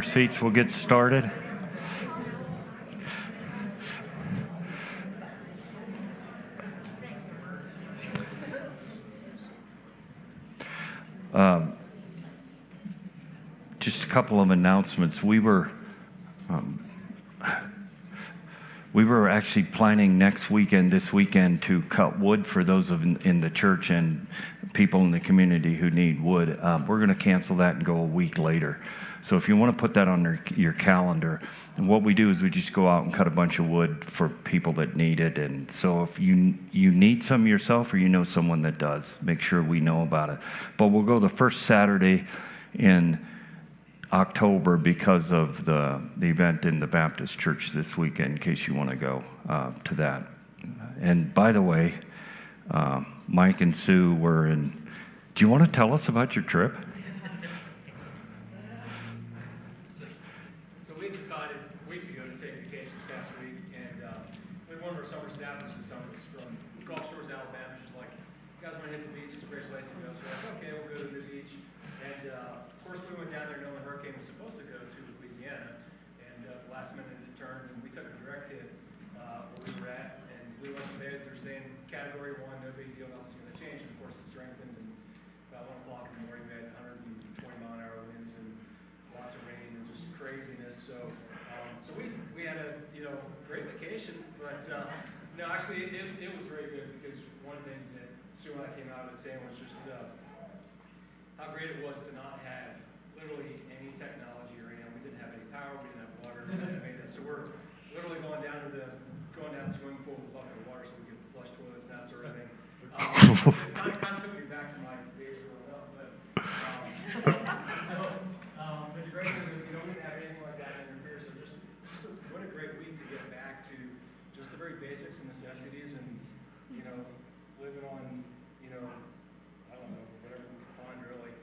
Seats, we'll get started. Just a couple of announcements. We were actually planning this weekend, to cut wood for those in the church and people in the community who need wood. We're going to cancel that and go a week later. So if you want to put that on your calendar, and what we do is we just go out and cut a bunch of wood for people that need it. And so if you need some yourself, or you know someone that does, make sure we know about it. But we'll go the first Saturday in October because of the event in the Baptist church this weekend, in case you want to go to that. And by the way, Mike and Sue were in. Do you want to tell us about your trip? So we decided weeks ago to take vacation this past week, and one of our summer staffers this summer is from Gulf Shores, Alabama. She's like, "You guys want to hit the beach? It's a great place to go." So we're like, "Okay, we'll go to the beach." And first we went down there knowing the hurricane was supposed to go to Louisiana, and the last minute it turned, and we took a direct hit where we were at, and we went to bed. They're saying Category 1, no big deal, nothing's going to change. And of course, it strengthened, and about 1 o'clock in the morning we had 120-mile-an-hour winds and lots of rain and just craziness. So we had a great vacation, but no, actually it was very good, because one of the things that Sue and I came out of it saying was just how great it was to not have literally any technology or anything. We didn't have any power, we didn't have water, we didn't have any of that. So we're literally going down to the swimming pool with a bucket of water so we could flush toilets and that sort of thing. It kind of took me back to my days growing up, but the great thing is, we didn't have anything like that interfere. So just what a great week to get back to just the very basics and necessities, and living on I don't know, whatever we could find really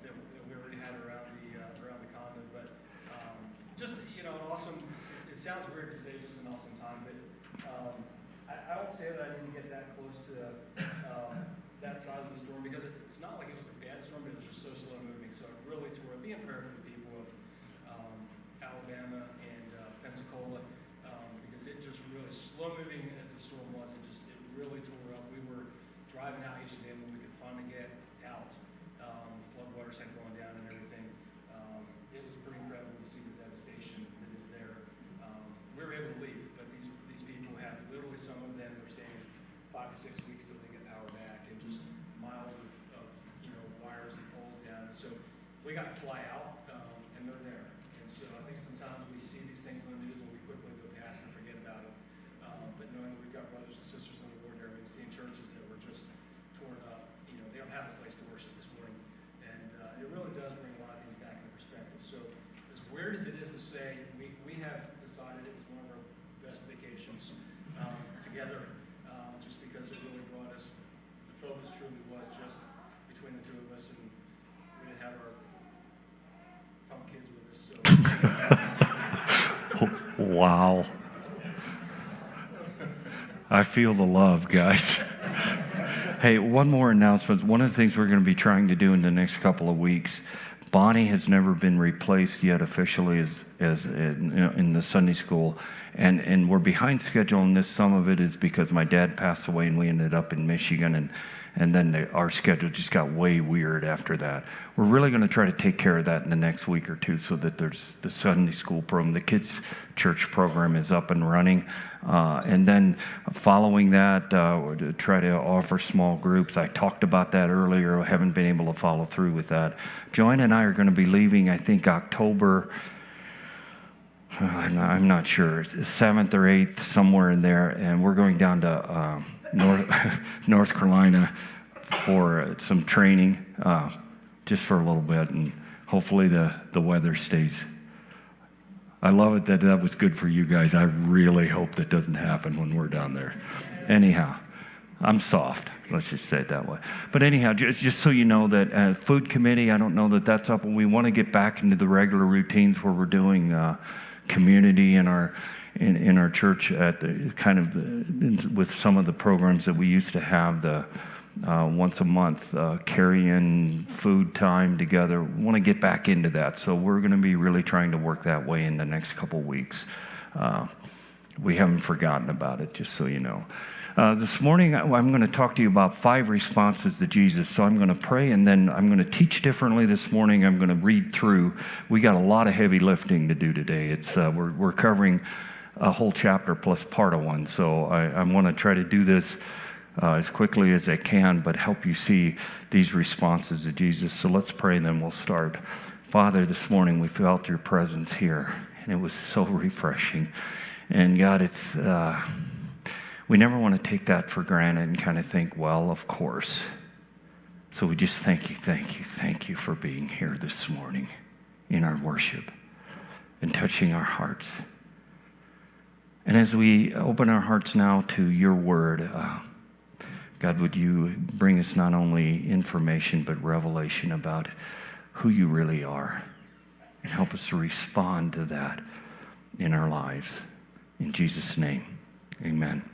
that we already had around the continent. But just an awesome. It sounds weird to say just an awesome time, but I don't say that I didn't get that close to that size of the storm, because it's not like it was a bad storm, but it was just so slow moving. So it really tore up. Be in prayer for the people of Alabama and Pensacola, because it just really, slow moving as the storm was, it really tore up. We were driving out each day when we could finally get out. Floodwaters had gone down and everything. It was pretty incredible to see the devastation that is there. We were able to leave, but these people have literally, some of them are staying 5 to 6 weeks till they get power back, and just miles of wires and poles down. And so we got to fly out, and they're there. And so I think sometimes we see these things on the news and we quickly go past and forget about it. But knowing that we've got brothers and sisters in the Lord there, we've seen churches that were just torn up. They don't have a place to worship this morning. And it really does bring a lot of things back into perspective. So as weird as it is to say, we have decided it was one of our best vacations together, just because it really brought us, the focus truly was just between the two of us, and we didn't have our punk kids with us. So Wow. I feel the love, guys. Hey, one more announcement. One of the things we're going to be trying to do in the next couple of weeks, Bonnie has never been replaced yet officially as in the Sunday school, and we're behind schedule on this. Some of it is because my dad passed away and we ended up in Michigan, and then our schedule just got way weird after that. We're really going to try to take care of that in the next week or two, so that there's the Sunday school program, the kids' church program is up and running. And then following that, to try to offer small groups. I talked about that earlier. I haven't been able to follow through with that. Joanne and I are going to be leaving, I think, October, I'm not sure, 7th or 8th, somewhere in there. And we're going down to North Carolina for some training, just for a little bit. And hopefully the weather stays. I love it that was good for you guys. I really hope that doesn't happen when we're down there. Anyhow, I'm soft. Let's just say it that way. But anyhow, just so you know that food committee, I don't know that that's up. We want to get back into the regular routines where we're doing community in our church at the with some of the programs that we used to have. once a month, carrying food time together. We want to get back into that. So we're going to be really trying to work that way in the next couple weeks. We haven't forgotten about it, just so you know. This morning, I'm going to talk to you about 5 responses to Jesus. So I'm going to pray, and then I'm going to teach differently this morning. I'm going to read through. We got a lot of heavy lifting to do today. It's we're covering a whole chapter plus part of one. So I want to try to do this as quickly as I can, but help you see these responses to Jesus. So let's pray, and then we'll start. Father, this morning we felt your presence here, and it was so refreshing. And God, it's we never want to take that for granted and kind of think, well, of course. So we just thank you for being here this morning in our worship and touching our hearts. And as we open our hearts now to your word, God, would you bring us not only information but revelation about who you really are, and help us to respond to that in our lives. In Jesus' name, amen.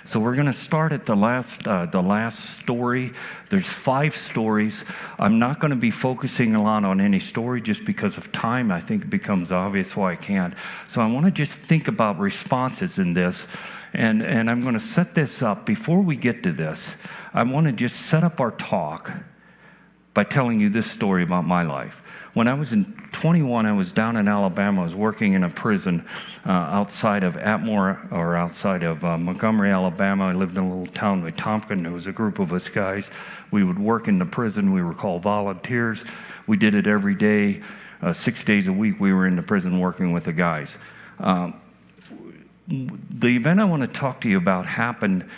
So we're going to start at the last story. There's 5 stories. I'm not going to be focusing a lot on any story just because of time. I think it becomes obvious why I can't. So I want to just think about responses in this. And I'm going to set this up. Before we get to this, I want to just set up our talk by telling you this story about my life. When I was 21, I was down in Alabama. I was working in a prison outside of Atmore, or outside of Montgomery, Alabama. I lived in a little town named Tompkins. There was a group of us guys. We would work in the prison. We were called volunteers. We did it every day. 6 days a week, we were in the prison working with the guys. The event I want to talk to you about happened.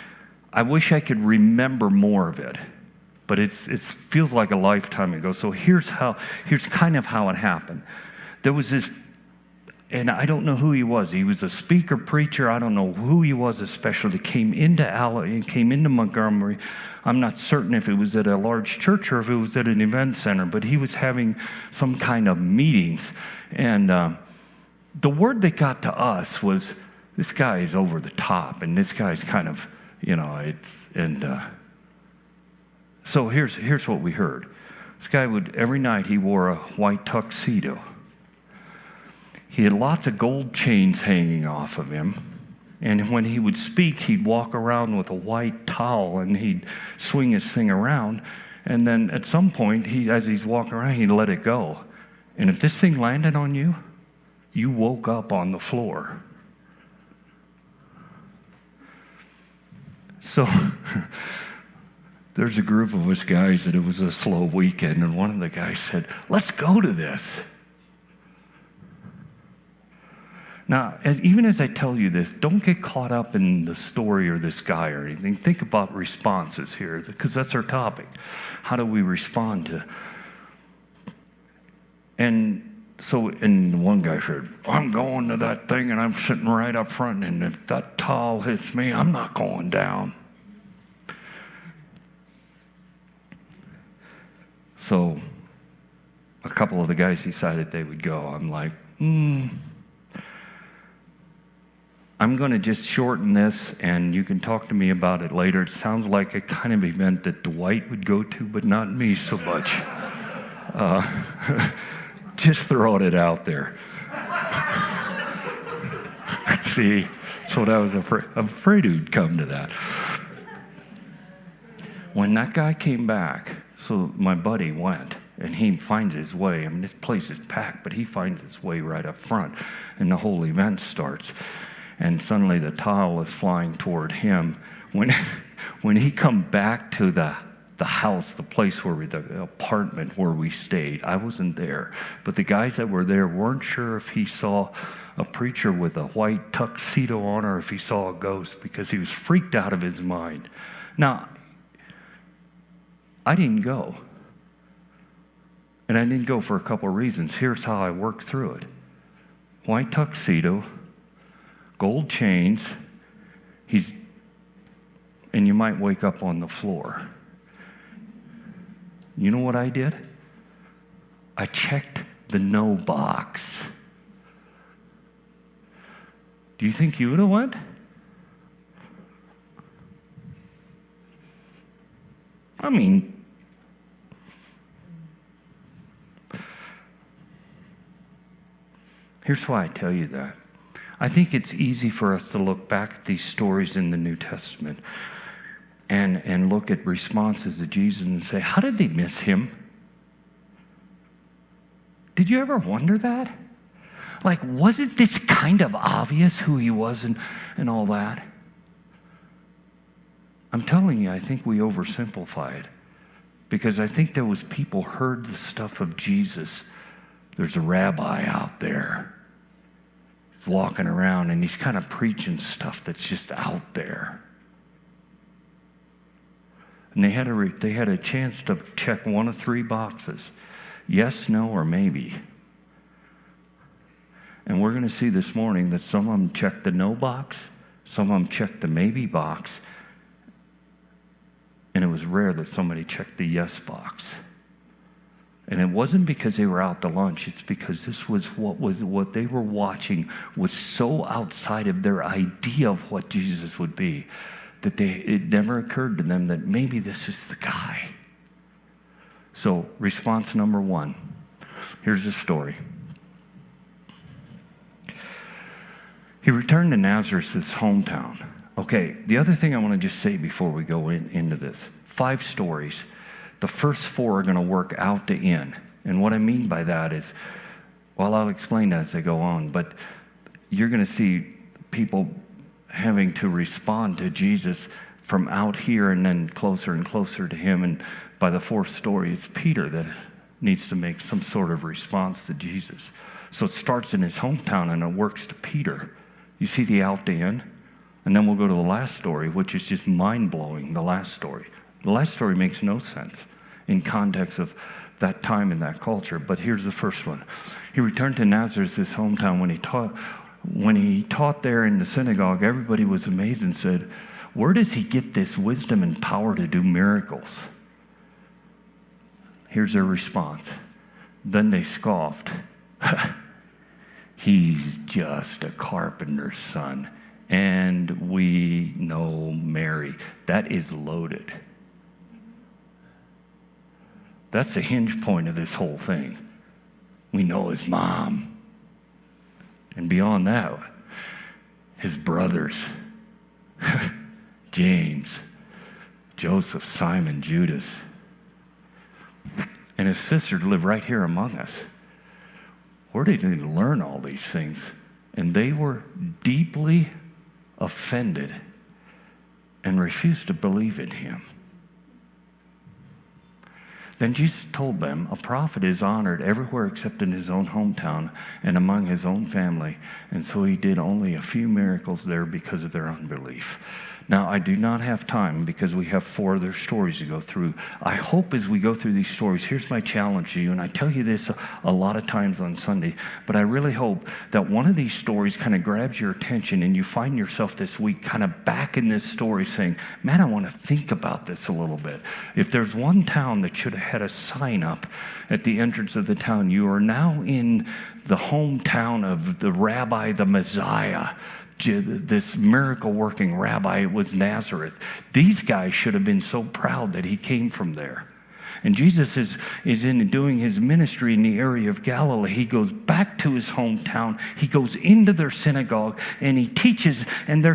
I wish I could remember more of it, but it feels like a lifetime ago. So here's kind of how it happened. There was this, and I don't know who he was. He was a speaker, preacher. I don't know who he was especially. Came into Montgomery. I'm not certain if it was at a large church or if it was at an event center, but he was having some kind of meetings. And the word that got to us was, this guy is over the top, and this guy's kind of, so here's what we heard. This guy every night he wore a white tuxedo. He had lots of gold chains hanging off of him. And when he would speak, he'd walk around with a white towel, and he'd swing his thing around. And then at some point, as he's walking around, he'd let it go. And if this thing landed on you, you woke up on the floor. So there's a group of us guys that it was a slow weekend, and one of the guys said, let's go to this. Now, even as I tell you this, don't get caught up in the story or this guy or anything. Think about responses here, because that's our topic. How do we respond to? And one guy said, I'm going to that thing, and I'm sitting right up front, and if that towel hits me, I'm not going down. So a couple of the guys decided they would go. I'm like, I'm going to just shorten this, and you can talk to me about it later. It sounds like a kind of event that Dwight would go to, but not me so much. Just throwing it out there. See, that's what I was afraid it would come to that. When that guy came back, so my buddy went, and he finds his way. I mean, this place is packed, but he finds his way right up front, and the whole event starts. And suddenly the towel is flying toward him. When he come back to the house, the place the apartment where we stayed, I wasn't there. But the guys that were there weren't sure if he saw a preacher with a white tuxedo on or if he saw a ghost, because he was freaked out of his mind. Now, I didn't go. And I didn't go for a couple of reasons. Here's how I worked through it. White tuxedo, gold chains, and you might wake up on the floor. You know what I did? I checked the no box. Do you think you would have went? I mean, here's why I tell you that. I think it's easy for us to look back at these stories in the New Testament and look at responses to Jesus and say, how did they miss him? Did you ever wonder that? Like, wasn't this kind of obvious who he was and all that? I'm telling you, I think we oversimplify it. Because I think there was people heard the stuff of Jesus. There's a rabbi out there walking around, and he's kind of preaching stuff that's just out there. And they had a chance to check one of three boxes: yes, no, or maybe. And we're going to see this morning that some of them checked the no box, some of them checked the maybe box, and it was rare that somebody checked the yes box. And it wasn't because they were out to lunch. It's because this was what they were watching was so outside of their idea of what Jesus would be that it never occurred to them that maybe this is the guy. So response number one. Here's the story. He returned to Nazareth, his hometown. Okay, the other thing I want to just say before we go into this, 5 stories. The first 4 are going to work out to in. And what I mean by that is, well, I'll explain that as I go on, but you're going to see people having to respond to Jesus from out here and then closer and closer to him. And by the 4th story, it's Peter that needs to make some sort of response to Jesus. So it starts in his hometown and it works to Peter. You see the out to in? And then we'll go to the last story, which is just mind-blowing, the last story. The last story makes no sense in context of that time and that culture. But here's the first one. He returned to Nazareth, his hometown. When he taught there in the synagogue, everybody was amazed and said, where does he get this wisdom and power to do miracles? Here's their response. Then they scoffed. He's just a carpenter's son, and we know Mary. That is loaded. That's the hinge point of this whole thing. We know his mom. And beyond that, his brothers, James, Joseph, Simon, Judas, and his sisters live right here among us. Where did they learn all these things? And they were deeply offended and refused to believe in him. Then Jesus told them, a prophet is honored everywhere except in his own hometown and among his own family. And so he did only a few miracles there because of their unbelief. Now, I do not have time because we have 4 other stories to go through. I hope as we go through these stories, here's my challenge to you, and I tell you this a lot of times on Sunday, but I really hope that one of these stories kind of grabs your attention and you find yourself this week kind of back in this story saying, man, I want to think about this a little bit. If there's one town that should have had a sign up at the entrance of the town, you are now in the hometown of the rabbi, the Messiah, this miracle-working rabbi. Was Nazareth. These guys should have been so proud that he came from there. And Jesus is in doing his ministry in the area of Galilee. He goes back to his hometown. He goes into their synagogue and he teaches. And they're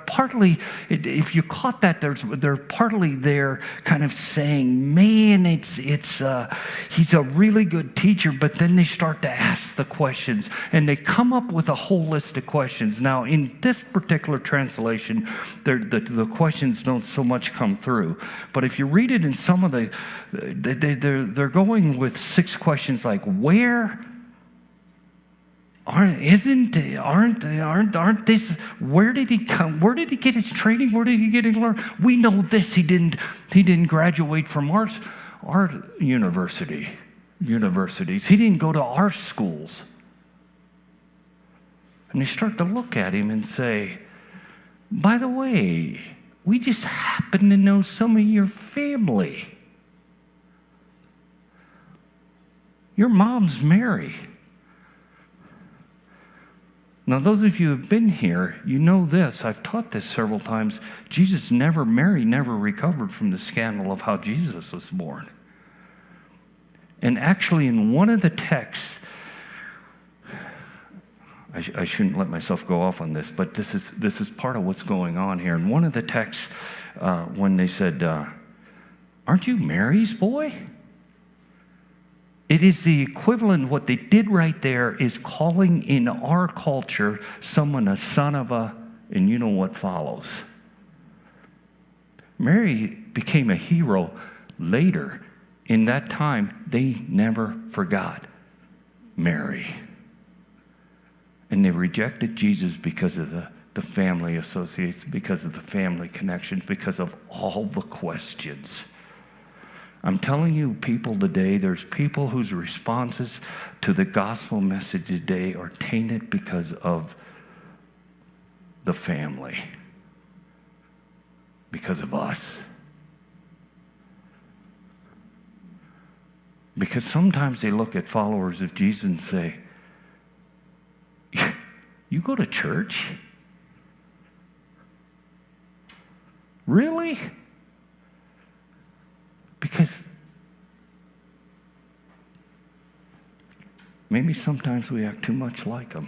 partly, if you caught that, they're partly there, kind of saying, "Man, he's a really good teacher." But then they start to ask the questions, and they come up with a whole list of questions. Now, in this particular translation, the questions don't so much come through. But if you read it in some of they're going with 6 questions like, where aren't this, where did he come, where did he get his training, where did he get his learn? We know this, he didn't graduate from our universities, he didn't go to our schools. And they start to look at him and say, by the way, we just happen to know some of your family. Your mom's Mary. Now, those of you who have been here, you know this. I've taught this several times. Mary never recovered from the scandal of how Jesus was born. And actually, in one of the texts, I shouldn't let myself go off on this, but this is part of what's going on here. In one of the texts, when they said, "Aren't you Mary's boy?" It is the equivalent. What they did right there is calling in our culture someone a son of a, and you know what follows. Mary became a hero later. In that time, they never forgot Mary. And they rejected Jesus because of the family associates, because of the family connections, because of all the questions. I'm telling you, people today, there's people whose responses to the gospel message today are tainted because of the family, because of us. Because sometimes they look at followers of Jesus and say, "You go to church? Really?" Because maybe sometimes we act too much like them.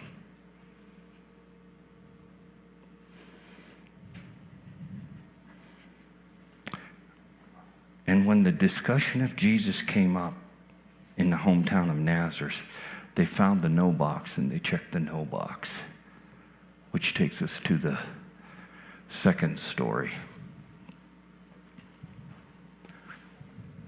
And when the discussion of Jesus came up in the hometown of Nazareth, they found the no box and they checked the no box, which takes us to the second story.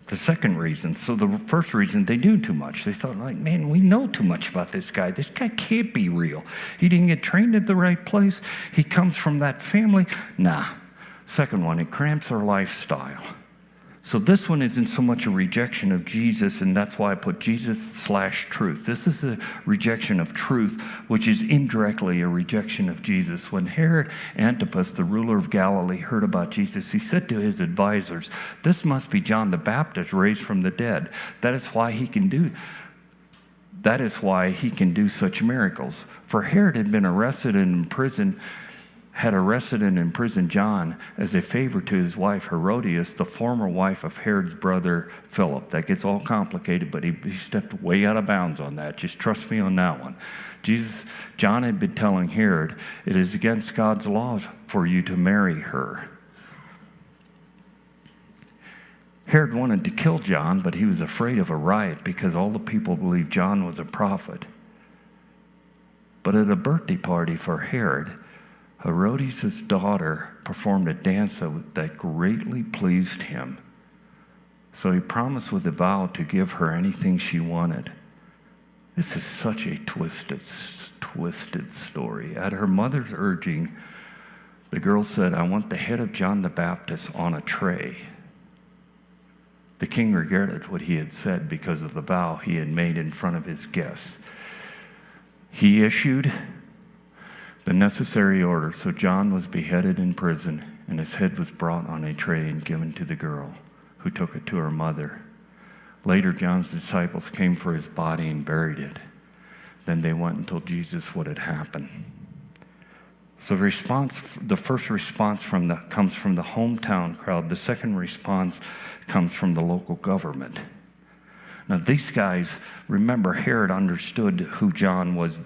The second reason, so the first reason, they knew too much. They thought, like, man, we know too much about this guy. This guy can't be real. He didn't get trained at the right place. He comes from that family. Nah. Second one, it cramps our lifestyle. So this one isn't so much a rejection of Jesus, and that's why I put Jesus/truth. This is a rejection of truth, which is indirectly a rejection of Jesus. When Herod Antipas, the ruler of Galilee, heard about Jesus, he said to his advisors, "This must be John the Baptist raised from the dead. That is why he can do such miracles." For Herod had arrested and imprisoned John as a favor to his wife Herodias, the former wife of Herod's brother Philip. That gets all complicated, but he stepped way out of bounds on that. Just trust me on that one. John had been telling Herod, "It is against God's law for you to marry her." Herod wanted to kill John, but he was afraid of a riot because all the people believed John was a prophet. But at a birthday party for Herod, Herodias' daughter performed a dance that greatly pleased him. So he promised with a vow to give her anything she wanted. This is such a twisted story. At her mother's urging, the girl said, "I want the head of John the Baptist on a tray." The king regretted what he had said because of the vow he had made in front of his guests. He issued the necessary order, so John was beheaded in prison, and his head was brought on a tray and given to the girl, who took it to her mother. Later, John's disciples came for his body and buried it. Then they went and told Jesus what had happened. So the first response comes from the hometown crowd. The second response comes from the local government. Now, these guys, remember, Herod understood who John was.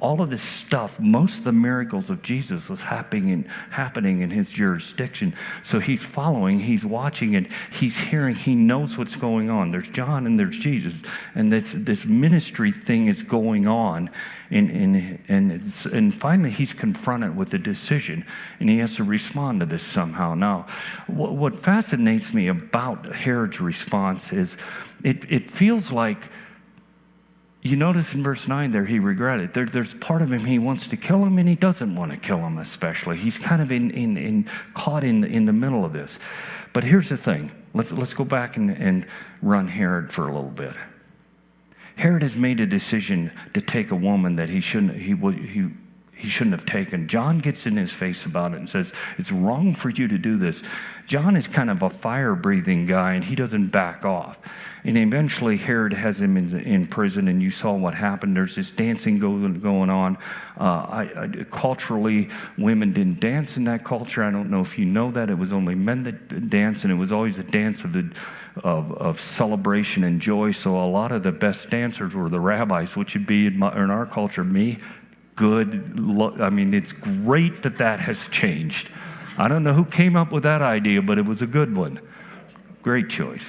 All of this stuff, most of the miracles of Jesus was happening in his jurisdiction. So he's following, he's watching it, he's hearing, he knows what's going on. There's John and there's Jesus. And this ministry thing is going on. And finally, he's confronted with a decision, and he has to respond to this somehow. Now, what fascinates me about Herod's response is it feels like, you notice in verse 9 there, he regretted. There's part of him, he wants to kill him, and he doesn't want to kill him especially. He's kind of caught in the middle of this. But here's the thing. Let's go back and run Herod for a little bit. Herod has made a decision to take a woman that he he shouldn't have taken. John gets in his face about it and says, it's wrong for you to do this. John is kind of a fire-breathing guy, and he doesn't back off. And eventually Herod has him in prison, and you saw what happened. There's this dancing going on. Culturally, women didn't dance in that culture. I don't know if you know that. It was only men that danced, and it was always a dance of celebration and joy. So a lot of the best dancers were the rabbis, which would be in our culture, me. Good. I mean, it's great that has changed. I don't know who came up with that idea, but it was a good one. Great choice.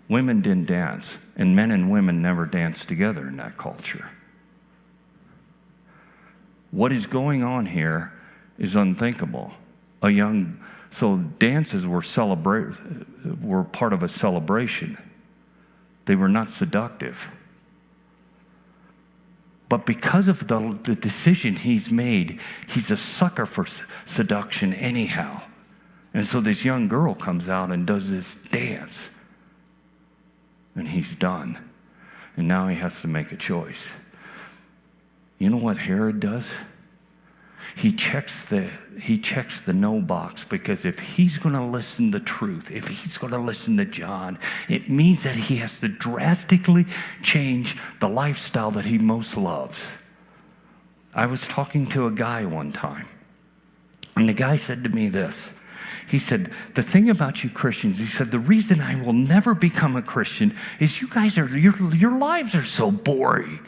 Women didn't dance, and men and women never danced together in that culture. What is going on here is unthinkable. So dances were part of a celebration. They were not seductive. But because of the decision he's made, he's a sucker for seduction anyhow. And so this young girl comes out and does this dance. And he's done. And now he has to make a choice. You know what Herod does? He checks the no box, because if he's going to listen to truth, if he's going to listen to John, it means that he has to drastically change the lifestyle that he most loves. I was talking to a guy one time, and the guy said to me this. He said, the thing about you Christians, he said, the reason I will never become a Christian is you guys your lives are so boring.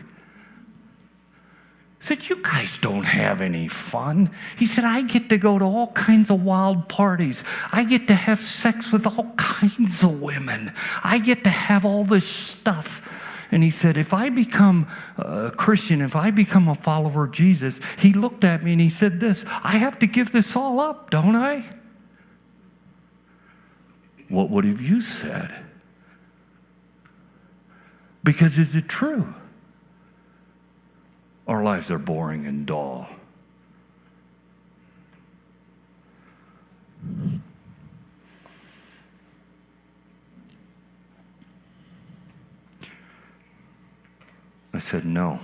He said, you guys don't have any fun. He said, I get to go to all kinds of wild parties. I get to have sex with all kinds of women. I get to have all this stuff. And he said, if I become a Christian, if I become a follower of Jesus, he looked at me and he said this, I have to give this all up, don't I? What would have you said? Because is it true? Our lives are boring and dull. I said, no.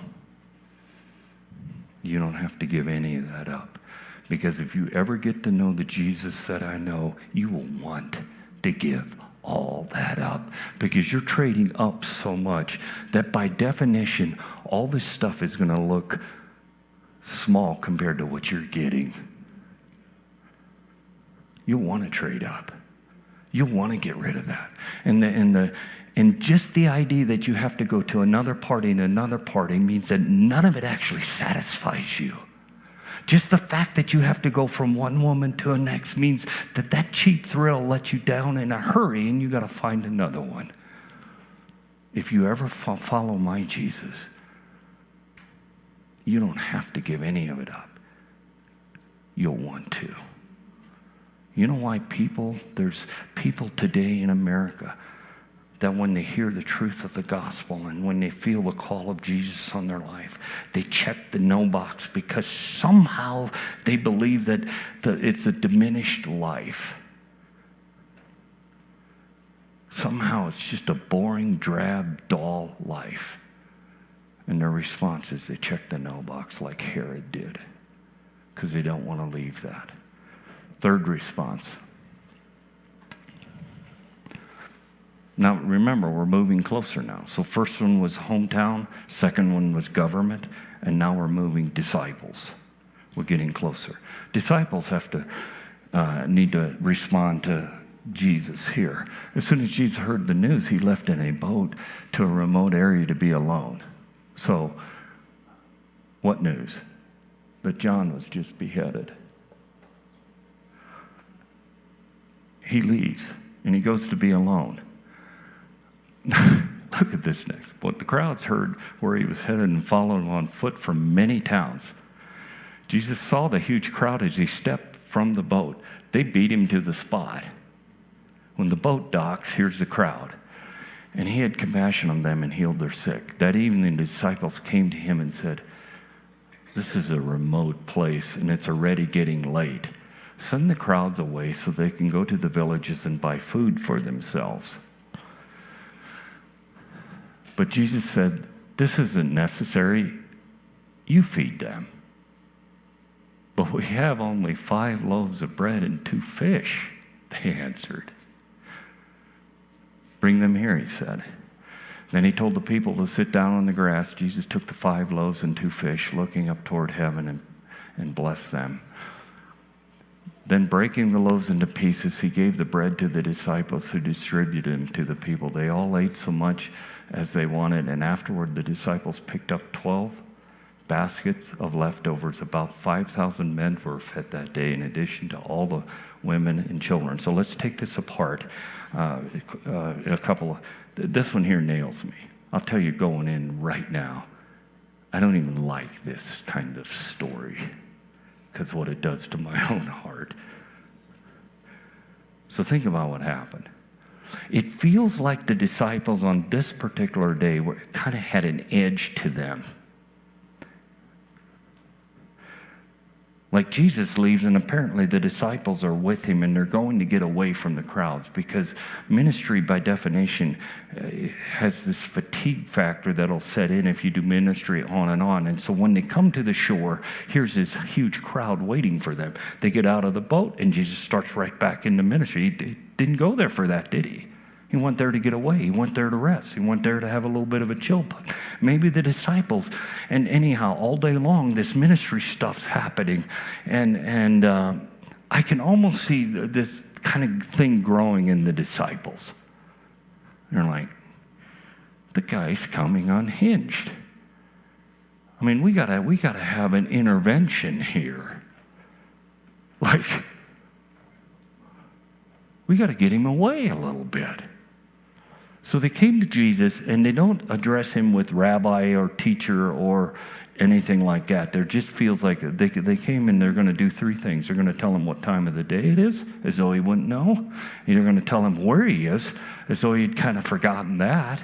You don't have to give any of that up. Because if you ever get to know the Jesus that I know, you will want to give all that up, because you're trading up so much that by definition, all this stuff is going to look small compared to what you're getting. You'll want to trade up. You'll want to get rid of that. And just the idea that you have to go to another party and another party means that none of it actually satisfies you. Just the fact that you have to go from one woman to the next means that cheap thrill lets you down in a hurry, and you got to find another one. If you ever follow my Jesus, you don't have to give any of it up. You'll want to. You know why there's people today in America that when they hear the truth of the gospel and when they feel the call of Jesus on their life, they check the no box, because somehow they believe that it's a diminished life. Somehow it's just a boring, drab, dull life. And their response is they check the no box like Herod did, because they don't want to leave that. Third response. Now, remember, we're moving closer now. So first one was hometown, second one was government, and now we're moving disciples. We're getting closer. Disciples need to respond to Jesus here. As soon as Jesus heard the news, he left in a boat to a remote area to be alone. So, what news? That John was just beheaded. He leaves, and he goes to be alone. Look at this next. What the crowds heard where he was headed and followed him on foot from many towns. Jesus saw the huge crowd as he stepped from the boat. They beat him to the spot. When the boat docks, here's the crowd. And he had compassion on them and healed their sick. That evening, the disciples came to him and said, this is a remote place and it's already getting late. Send the crowds away so they can go to the villages and buy food for themselves. But Jesus said, this isn't necessary. You feed them. But we have only 5 loaves of bread and 2 fish, they answered. Bring them here, he said. Then he told the people to sit down on the grass. Jesus took the 5 loaves and 2 fish, looking up toward heaven, and blessed them. Then breaking the loaves into pieces, he gave the bread to the disciples, who distributed them to the people. They all ate so much as they wanted, and afterward the disciples picked up 12 baskets of leftovers. About 5,000 men were fed that day, in addition to all the women and children. So let's take this apart. This one here nails me. I'll tell you going in right now, I don't even like this kind of story, because what it does to my own heart. So think about what happened. It feels like the disciples on this particular day kind of had an edge to them. Like Jesus leaves, and apparently the disciples are with him, and they're going to get away from the crowds, because ministry, by definition, has this fatigue factor that'll set in if you do ministry on and on. And so when they come to the shore, here's this huge crowd waiting for them. They get out of the boat, and Jesus starts right back into ministry. He didn't go there for that, did he? He went there to get away. He went there to rest. He went there to have a little bit of a chill. But maybe the disciples, and anyhow, all day long, this ministry stuff's happening. And I can almost see this kind of thing growing in the disciples. They're like, the guy's coming unhinged. I mean, we gotta have an intervention here. Like, we gotta get him away a little bit. So they came to Jesus, and they don't address him with rabbi or teacher or anything like that. There just feels like they came, and they're going to do 3 things. They're going to tell him what time of the day it is, as though he wouldn't know. They're going to tell him where he is, as though he'd kind of forgotten that.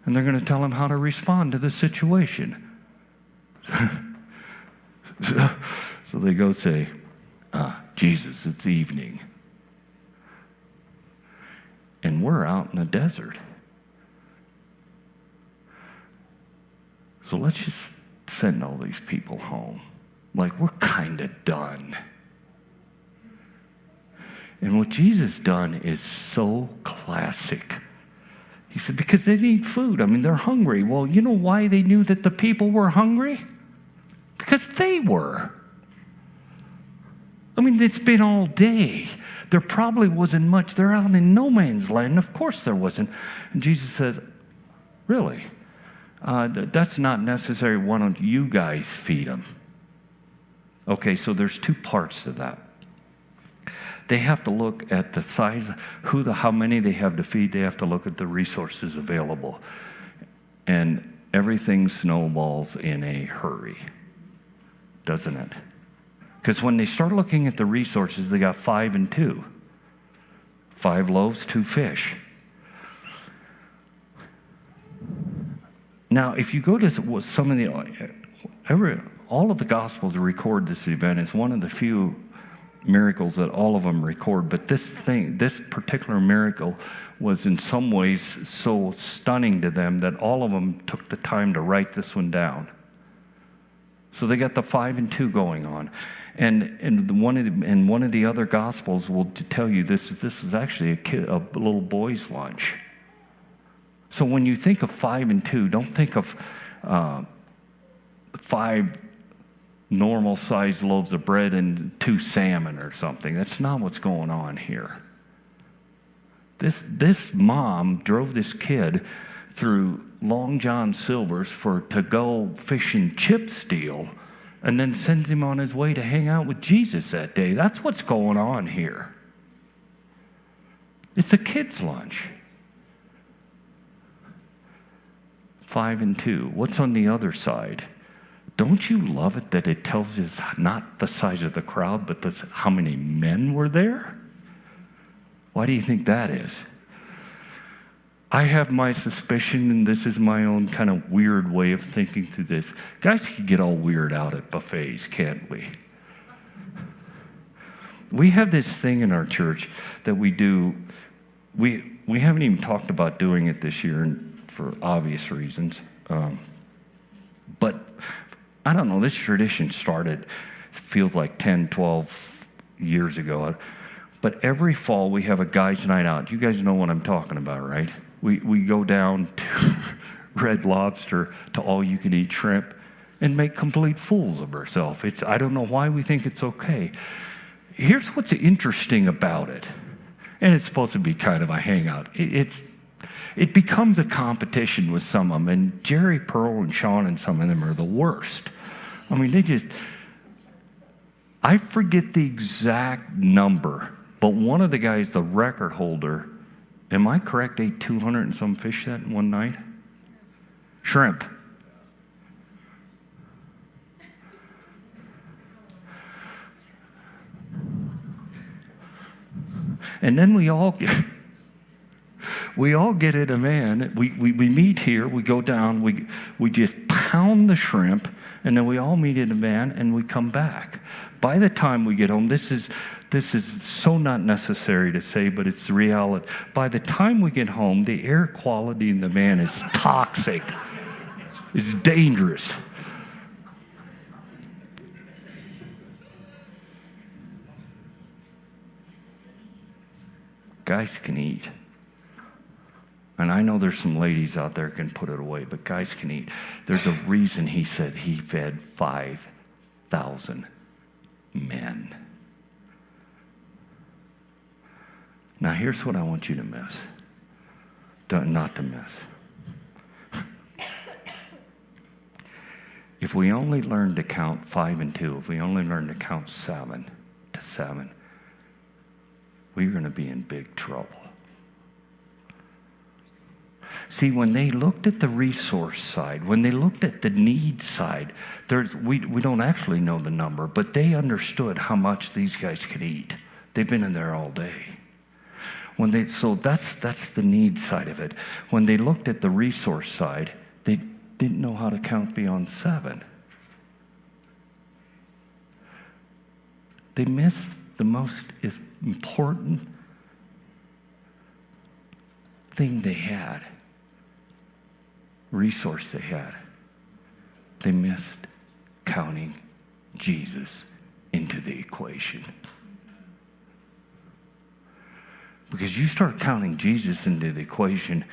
And they're going to tell him how to respond to the situation. So they go say, Jesus, it's evening. And we're out in the desert. So let's just send all these people home. Like, we're kind of done. And what Jesus done is so classic. He said, because they need food. I mean, they're hungry. Well, you know why they knew that the people were hungry? Because they were. I mean, it's been all day. There probably wasn't much. They're out in no man's land. Of course there wasn't. And Jesus said, really? That's not necessary. Why don't you guys feed them? Okay, so there's 2 parts to that. They have to look at the size, how many they have to feed. They have to look at the resources available. And everything snowballs in a hurry, doesn't it? Because when they start looking at the resources, they got 5 and 2. 5 loaves, 2 fish. Now, if you go to some of all of the Gospels record this event. It's one of the few miracles that all of them record. But this particular miracle was in some ways so stunning to them that all of them took the time to write this one down. So they got the 5 and 2 going on. And one of the other Gospels will tell you this was actually a little boy's lunch. So when you think of 5 and 2, don't think of 5 normal-sized loaves of bread and 2 salmon or something. That's not what's going on here. This mom drove this kid through Long John Silver's to go fish and chips deal, and then sends him on his way to hang out with Jesus that day. That's what's going on here. It's a kid's lunch. 5 and 2. What's on the other side? Don't you love it that it tells us not the size of the crowd, but how many men were there? Why do you think that is? I have my suspicion, and this is my own kind of weird way of thinking through this. Guys can get all weird out at buffets, can't we? We have this thing in our church that we do. We haven't even talked about doing it this year for obvious reasons. But I don't know, this tradition started, feels like 10, 12 years ago. But every fall we have a guys' night out. You guys know what I'm talking about, right? We go down to Red Lobster to all-you-can-eat shrimp and make complete fools of ourselves. I don't know why we think it's okay. Here's what's interesting about it, and it's supposed to be kind of a hangout. It becomes a competition with some of them, and Jerry Pearl and Sean and some of them are the worst. I mean, I forget the exact number, but one of the guys, the record holder, am I correct, ate 200 and some fish that in one night? Shrimp. And then we all get in a van. We meet here. We go down. We just pound the shrimp, and then we all meet in a van, and we come back. By the time we get home, this is so not necessary to say, but it's the reality. By the time we get home, the air quality in the van is toxic. It's dangerous. Guys can eat. And I know there's some ladies out there can put it away, but guys can eat. There's a reason he said he fed 5,000 men. Now here's what I want you to miss. Not to miss. If we only learn to count 5 and 2, if we only learn to count 7 to 7, we're going to be in big trouble. See, when they looked at the resource side, when they looked at the need side, we don't actually know the number, but they understood how much these guys could eat. They've been in there all day. So that's the need side of it. When they looked at the resource side, they didn't know how to count beyond 7. They missed the most important thing they had, resource they had. They missed counting Jesus into the equation. Because you start counting Jesus into the equation,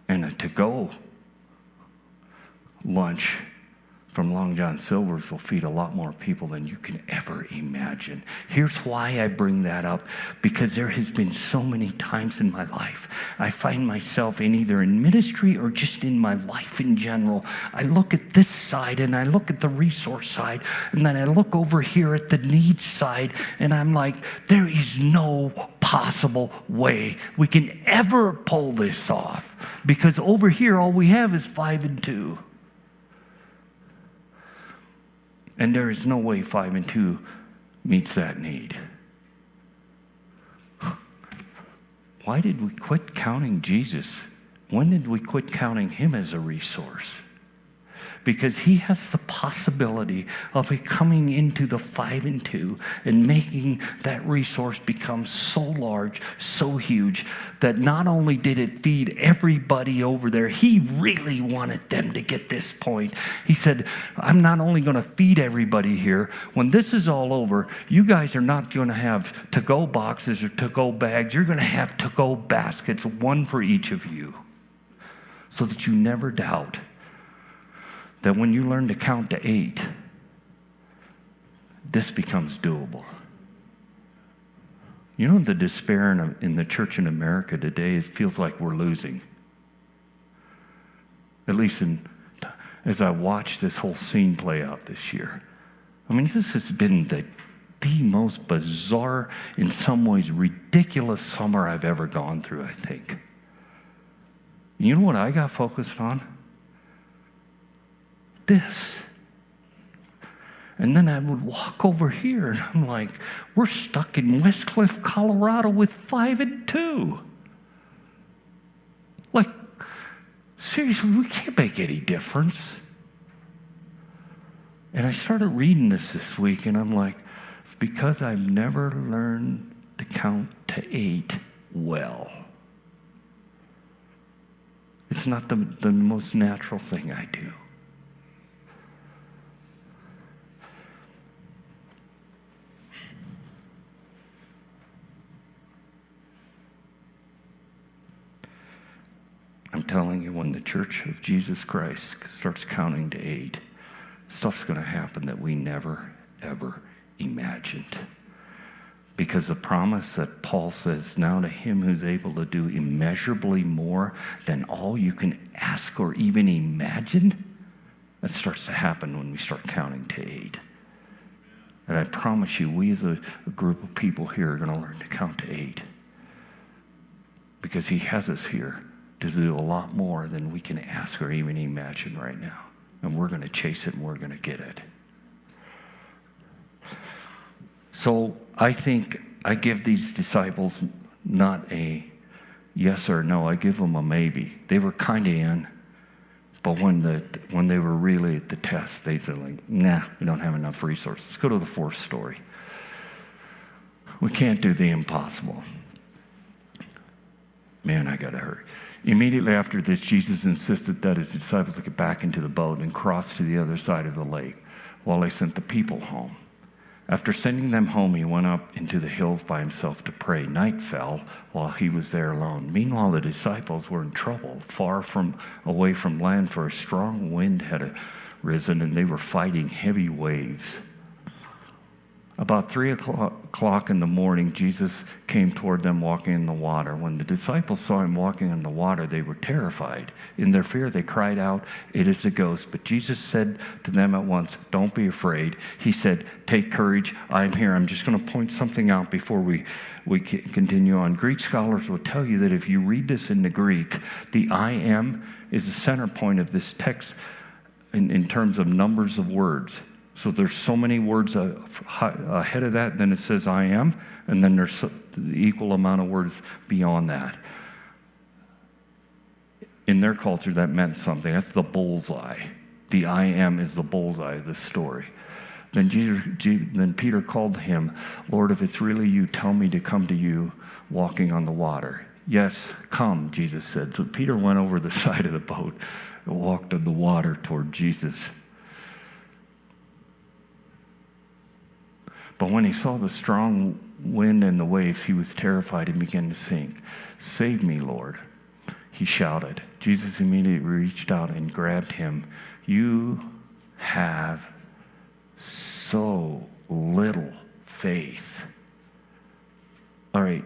and a to-go lunch from Long John Silver's will feed a lot more people than you can ever imagine. Here's why I bring that up, because there has been so many times in my life I find myself in either in ministry or just in my life in general. I look at this side and I look at the resource side, and then I look over here at the needs side, and I'm like, there is no possible way we can ever pull this off, because over here all we have is 5 and 2. And there is no way 5 and 2 meets that need. Why did we quit counting Jesus? When did we quit counting him as a resource? Because he has the possibility of coming into the 5 and 2 and making that resource become so large, so huge, that not only did it feed everybody over there, he really wanted them to get this point. He said, I'm not only going to feed everybody here, when this is all over, you guys are not going to have to-go boxes or to-go bags. You're going to have to-go baskets, one for each of you, so that you never doubt that when you learn to count to 8, this becomes doable. You know, the despair in the church in America today, it feels like we're losing. At least as I watch this whole scene play out this year. I mean, this has been the most bizarre, in some ways ridiculous summer I've ever gone through, I think. You know what I got focused on? This. And then I would walk over here, and I'm like, we're stuck in Westcliffe, Colorado with 5 and 2. Like, seriously, we can't make any difference. And I started reading this week, and I'm like, it's because I've never learned to count to 8 well. It's not the most natural thing I do. telling you, when the Church of Jesus Christ starts counting to 8, stuff's going to happen that we never, ever imagined. Because the promise that Paul says, now to him who's able to do immeasurably more than all you can ask or even imagine, that starts to happen when we start counting to 8. And I promise you, we as a group of people here are going to learn to count to 8. Because he has us here to do a lot more than we can ask or even imagine right now. And we're going to chase it and we're going to get it. So I think I give these disciples not a yes or no. I give them a maybe. They were kind of in. But when they were really at the test, they said, like, nah, we don't have enough resources. Let's go to the 4th story. We can't do the impossible. Man, I got to hurry. Immediately after this, Jesus insisted that his disciples get back into the boat and cross to the other side of the lake while he sent the people home. After sending them home, he went up into the hills by himself to pray. Night fell while he was there alone. Meanwhile, the disciples were in trouble, away from land, for a strong wind had arisen, and they were fighting heavy waves. About 3 o'clock in the morning, Jesus came toward them walking in the water. When the disciples saw him walking in the water, they were terrified. In their fear, they cried out, "It is a ghost." But Jesus said to them at once, "Don't be afraid." He said, "Take courage, I'm here." I'm just going to point something out before we continue on. Greek scholars will tell you that if you read this in the Greek, the I am is the center point of this text in terms of numbers of words. So there's so many words ahead of that, then it says I am, and then there's the equal amount of words beyond that. In their culture, that meant something. That's the bullseye. The I am is the bullseye of this story. Then Peter called to him, "Lord, if it's really you, tell me to come to you walking on the water." "Yes, come," Jesus said. So Peter went over the side of the boat and walked on the water toward Jesus. But when he saw the strong wind and the waves, he was terrified and began to sink. "Save me, Lord," he shouted. Jesus immediately reached out and grabbed him. "You have so little faith." All right.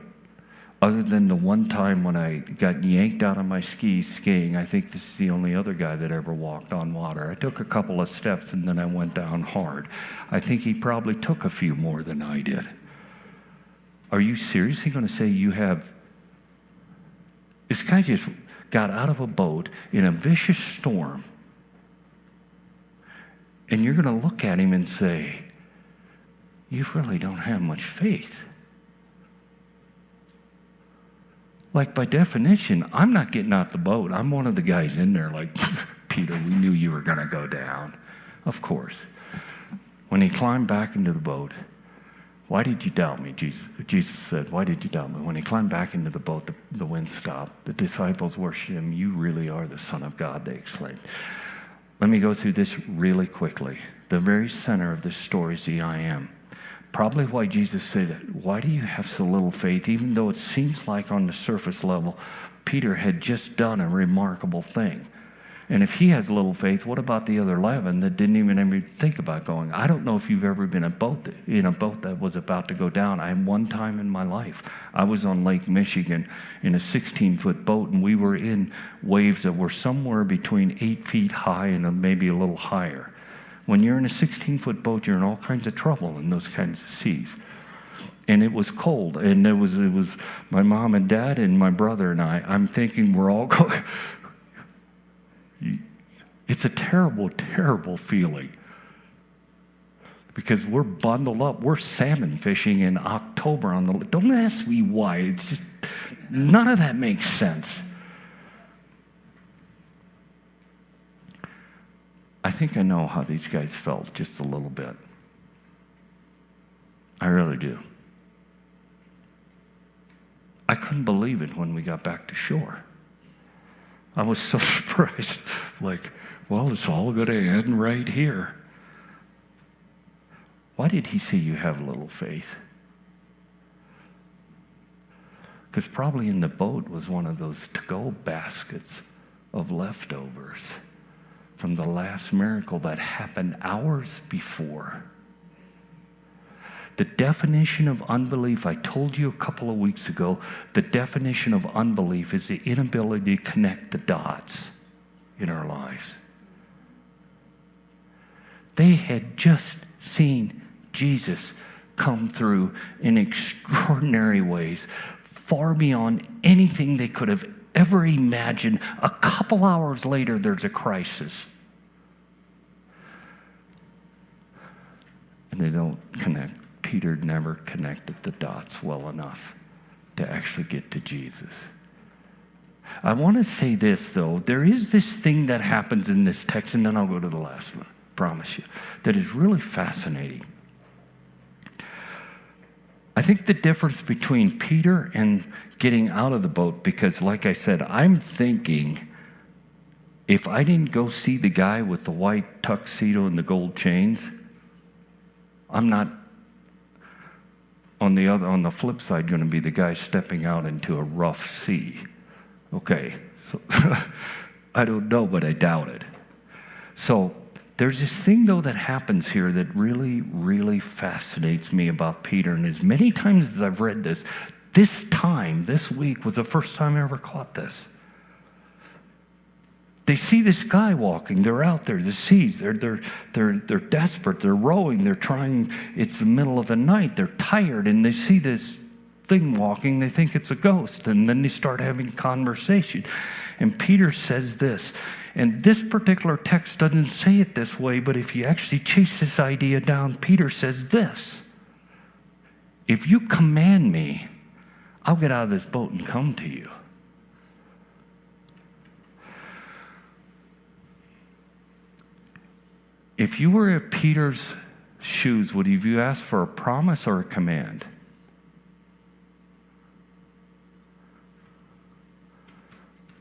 Other than the one time when I got yanked out of my skis skiing, I think this is the only other guy that ever walked on water. I took a couple of steps and then I went down hard. I think he probably took a few more than I did. Are you seriously going to say you have... This guy just got out of a boat in a vicious storm, and you're going to look at him and say, you really don't have much faith. Like, by definition, I'm not getting out the boat. I'm one of the guys in there like, "Peter, we knew you were going to go down." Of course. When he climbed back into the boat, "Why did you doubt me?" Jesus said, "Why did you doubt me?" When he climbed back into the boat, the wind stopped. The disciples worshiped him. "You really are the Son of God," they exclaimed. Let me go through this really quickly. The very center of this story is the I am. Probably why Jesus said, "Why do you have so little faith?" Even though it seems like on the surface level, Peter had just done a remarkable thing. And if he has little faith, what about the other 11 that didn't even think about going? I don't know if you've ever been in a boat that was about to go down. I had one time in my life. I was on Lake Michigan in a 16-foot boat, and we were in waves that were somewhere between 8 feet high and maybe a little higher. When you're in a 16-foot boat, you're in all kinds of trouble in those kinds of seas. And it was cold, and it was my mom and dad and my brother and I. I'm thinking we're all going... It's a terrible, terrible feeling. Because we're bundled up. We're salmon fishing in October on the... Don't ask me why. It's just... None of that makes sense. I think I know how these guys felt just a little bit. I really do. I couldn't believe it when we got back to shore. I was so surprised. Like, well, it's all going to end right here. Why did he say you have little faith? Because probably in the boat was one of those to-go baskets of leftovers from the last miracle that happened hours before. The definition of unbelief, I told you a couple of weeks ago, the definition of unbelief is the inability to connect the dots in our lives. They had just seen Jesus come through in extraordinary ways, far beyond anything they could have ever imagined. A couple hours later, there's a crisis. And they don't connect. Peter never connected the dots well enough to actually get to Jesus. I want to say this, though. There is this thing that happens in this text, and then I'll go to the last one, promise you, that is really fascinating. I think the difference between Peter and getting out of the boat, because like I said, I'm thinking if I didn't go see the guy with the white tuxedo and the gold chains, I'm not on the flip side going to be the guy stepping out into a rough sea. Okay, so I don't know, but I doubt it. So there's this thing, though, that happens here that really, really fascinates me about Peter. And as many times as I've read this week was the first time I ever caught this. They see this guy walking. They're out there, the seas. They're desperate. They're rowing. They're trying. It's the middle of the night. They're tired, and they see this thing walking. They think it's a ghost, and then they start having conversation. And Peter says this, and this particular text doesn't say it this way, but if you actually chase this idea down, Peter says this: if you command me, I'll get out of this boat and come to you. If you were in Peter's shoes, would you ask for a promise or a command?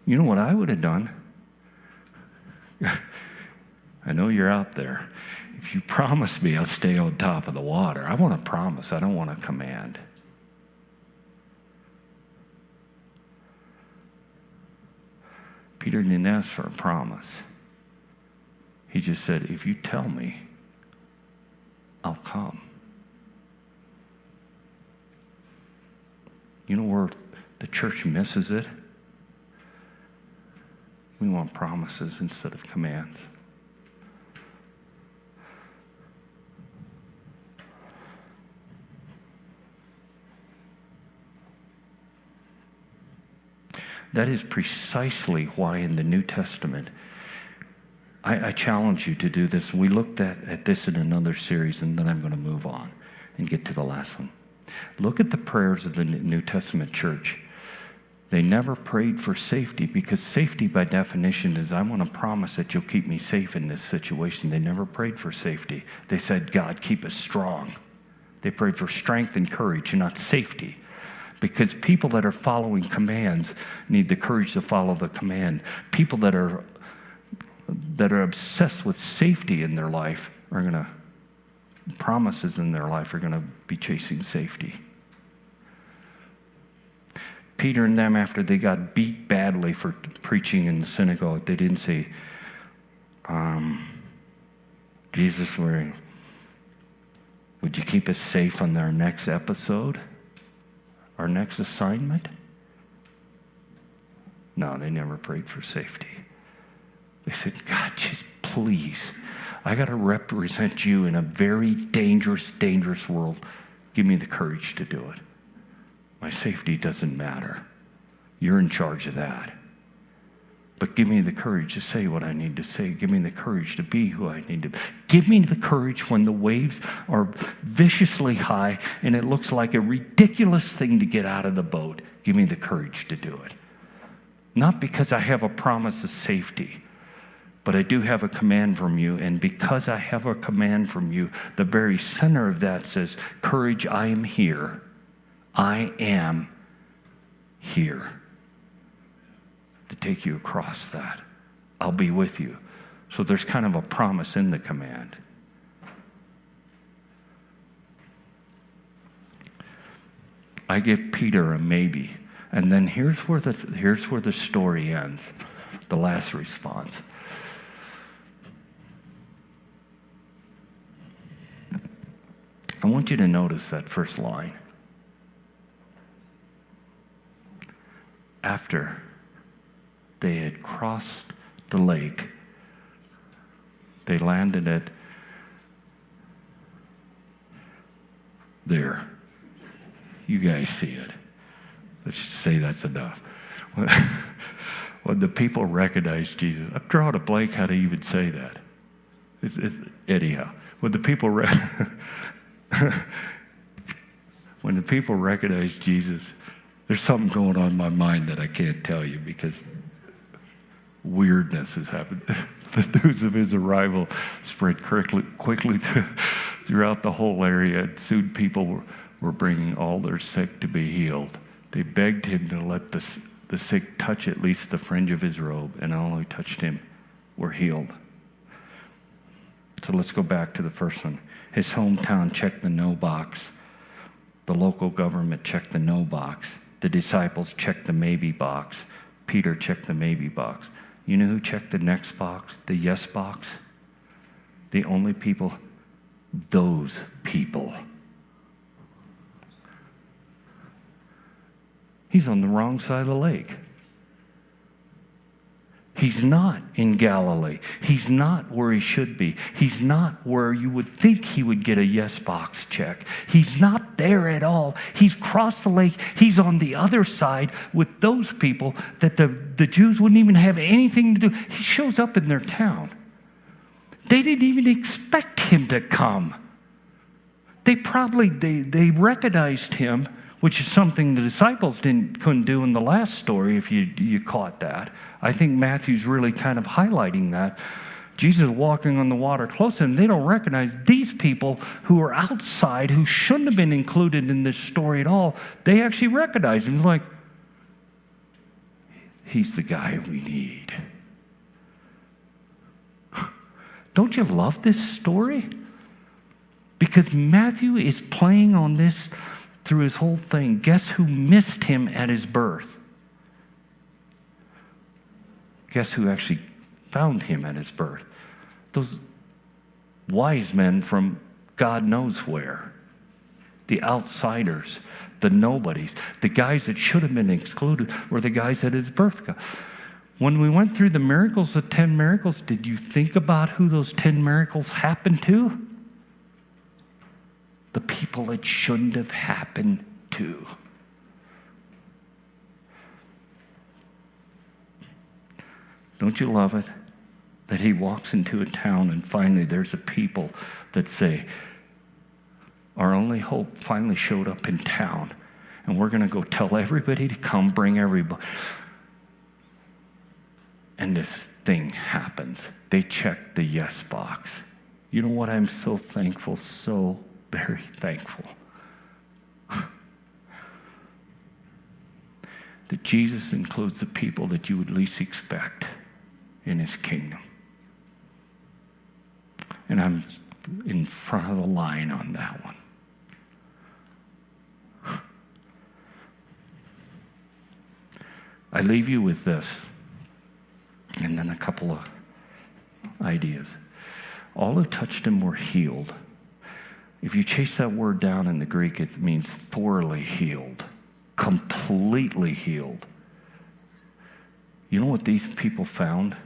You know what I would have done? I know you're out there. If you promise me I'll stay on top of the water, I want a promise. I don't want a command. Peter didn't ask for a promise. He just said, if you tell me, I'll come. You know where the church misses it? We want promises instead of commands. That is precisely why in the New Testament, I challenge you to do this. We looked at this in another series, and then I'm going to move on and get to the last one. Look at the prayers of the New Testament church. They never prayed for safety, because safety by definition is, I want to promise that you'll keep me safe in this situation. They never prayed for safety. They said, God, keep us strong. They prayed for strength and courage, not safety. Because people that are following commands need the courage to follow the command. People that are obsessed with safety in their life promises in their life are going to be chasing safety. Peter and them, after they got beat badly for preaching in the synagogue, they didn't say, Jesus, would you keep us safe on our next episode? Our next assignment? No, they never prayed for safety. They said, God, just please, I got to represent you in a very dangerous, dangerous world. Give me the courage to do it. My safety doesn't matter. You're in charge of that. But give me the courage to say what I need to say. Give me the courage to be who I need to be. Give me the courage when the waves are viciously high and it looks like a ridiculous thing to get out of the boat. Give me the courage to do it. Not because I have a promise of safety, but I do have a command from you. And because I have a command from you, the very center of that says, courage, I am here. I am here to take you across that. I'll be with you. So there's kind of a promise in the command. I give Peter a maybe. And then here's where the story ends. the last response. I want you to notice that first line. After they had crossed the lake, they landed at there. You guys see it. Let's just say that's enough. When the people recognized Jesus, I'm drawing a blank how to even say that. Anyhow, when the people when the people recognized Jesus, there's something going on in my mind that I can't tell you because weirdness has happened. The news of his arrival spread quickly throughout the whole area, and soon people were bringing all their sick to be healed. They begged him to let the sick touch at least the fringe of his robe, and all who touched him were healed. So let's go back to the first one. His hometown checked the no box. The local government checked the no box. The disciples checked the maybe box. Peter checked the maybe box. You know who checked the next box? The yes box? The only people, those people. He's on the wrong side of the lake. He's not in Galilee. He's not where he should be. He's not where you would think he would get a yes box check. He's not there at all. He's crossed the lake. He's on the other side with those people that the Jews wouldn't even have anything to do. He shows up in their town. They didn't even expect him to come. They recognized him, which is something the disciples couldn't do in the last story, if you caught that. I think Matthew's really kind of highlighting that. Jesus walking on the water close to them, they don't recognize these people who are outside, who shouldn't have been included in this story at all. They actually recognize him, like, he's the guy we need. Don't you love this story? Because Matthew is playing on this through his whole thing. Guess who missed him at his birth? Guess who actually found him at his birth? Those wise men from God knows where. The outsiders, the nobodies, the guys that should have been excluded were the guys at his birth. When we went through the miracles, the 10 miracles, did you think about who those 10 miracles happened to? The people it shouldn't have happened to. Don't you love it that he walks into a town and finally there's a people that say, our only hope finally showed up in town and we're going to go tell everybody to come, bring everybody. And this thing happens. They check the yes box. You know what? I'm so thankful, so very thankful that Jesus includes the people that you would least expect in his kingdom. And I'm in front of the line on that one. I leave you with this, and then a couple of ideas. All who touched him were healed. If you chase that word down in the Greek, it means thoroughly healed, completely healed. You know what these people found?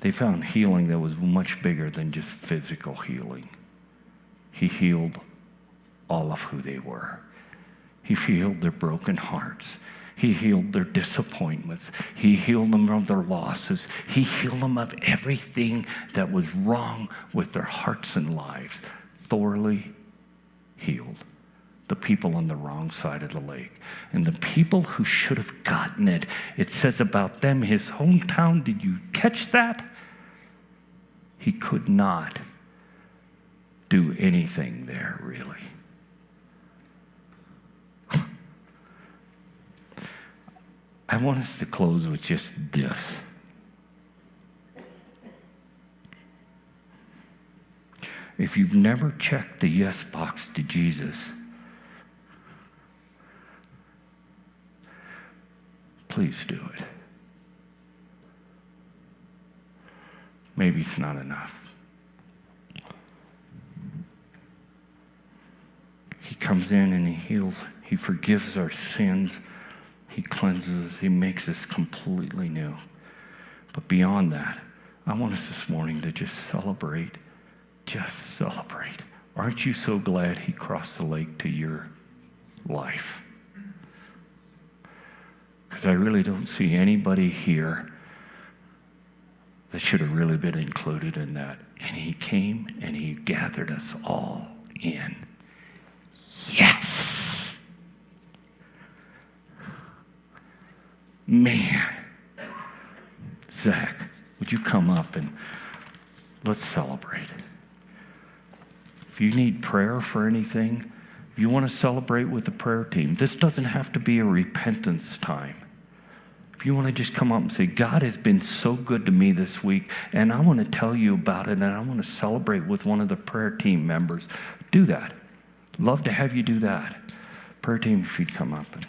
They found healing that was much bigger than just physical healing. He healed all of who they were. He healed their broken hearts. He healed their disappointments. He healed them of their losses. He healed them of everything that was wrong with their hearts and lives. Thoroughly healed. The people on the wrong side of the lake. And the people who should have gotten it, it says about them, his hometown, did you catch that? He could not do anything there, really. I want us to close with just this. If you've never checked the yes box to Jesus, please do it. maybe it's not enough. He comes in and he heals. He forgives our sins. He cleanses us. He makes us completely new. But beyond that, I want us this morning to just celebrate. Just celebrate. Aren't you so glad he crossed the lake to your life? Because I really don't see anybody here that should have really been included in that. And he came and he gathered us all in. Yes! Man. Zach, would you come up and let's celebrate. If you need prayer for anything, if you want to celebrate with the prayer team, this doesn't have to be a repentance time. If you want to just come up and say, God has been so good to me this week, and I want to tell you about it, and I want to celebrate with one of the prayer team members, do that. Love to have you do that. Prayer team, if you'd come up and